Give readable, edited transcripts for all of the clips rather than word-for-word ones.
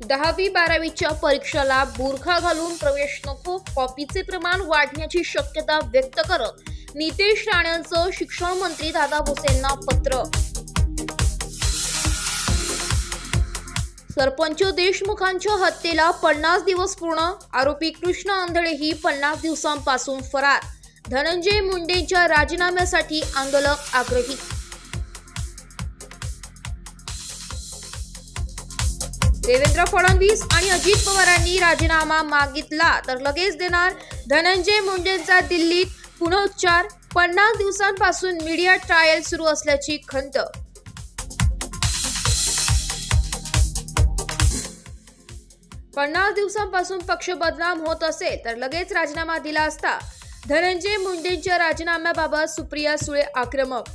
10वी-12वीच्या परीक्षेला बुरखा घालून प्रवेश नको, कॉपीचे प्रमाण वाढण्याची शक्यता व्यक्त करत नितेश राणेंचं शिक्षण मंत्री दादा भुसेंना पत्र. सरपंच देशमुखांच्या हत्येला 50 दिवस पूर्ण, आरोपी कृष्ण आंधळेही 50 दिवसांपासून फरार. धनंजय मुंडेंच्या राजीनाम्यासाठी आंदोलक आग्रही. देवेंद्र फडणवीस आणि अजित पवारांनी राजीनामा मागितला तर लगेच देणार. धनंजय मुंडेंचा दिल्लीत पुनरुच्चार. 50 दिवसांपासून मीडिया ट्रायल सुरू असल्याची खंत. पन्नास दिवसांपासून पक्ष बदनाम होत असेल तर लगेच राजीनामा दिला असता. धनंजय मुंडेंच्या राजीनाम्याबाबत सुप्रिया सुळे आक्रमक.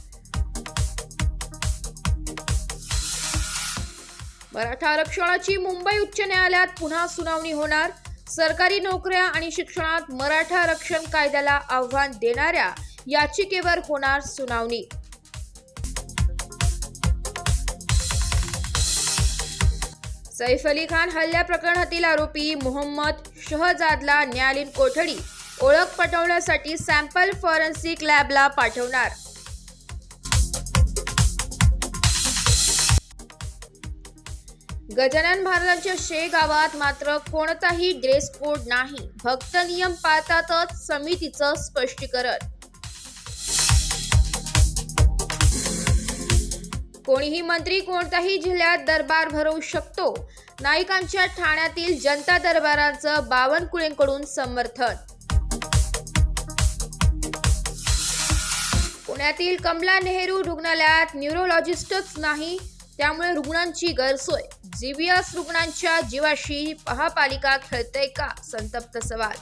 मराठा आरक्षणाची मुंबई उच्च न्यायालयात पुन्हा सुनावणी होणार. सरकारी नोकऱ्या आणि शिक्षणात मराठा आरक्षण कायद्याला आव्हान देणाऱ्या याचिकेवर होणार सुनावणी. सैफ अली खान हल्ल्या प्रकरणातील आरोपी मोहम्मद शहजादला न्यायालयीन कोठडी. ओळख पटवण्यासाठी सॅम्पल फॉरेन्सिक लॅबला पाठवणार. गजानन महाराजांच्या शेगावात मात्र कोणताही ड्रेस कोड नाही. भक्त नियम पाळतातच, समितीचं स्पष्टीकरण. कोणीही मंत्री कोणत्याही जिल्ह्यात दरबार भरवू शकतो. नाईकांच्या ठाण्यातील जनता दरबाराचं बावनकुळेंकडून समर्थन. पुण्यातील कमला नेहरू रुग्णालयात न्यूरोलॉजिस्टच नाही, त्यामुळे रुग्णांची गैरसोय. जीबीएस रुग्णांच्या जीवाशी महापालिका खेळते का? संतप्त सवाल.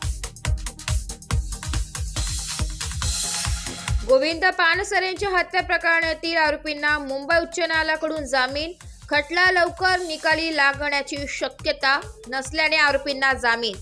गोविंद पानसरेंच्या हत्या प्रकरणातील आरोपींना मुंबई उच्च न्यायालयाकडून जामीन. खटला लवकर निकाली लागण्याची शक्यता नसल्याने आरोपींना जामीन.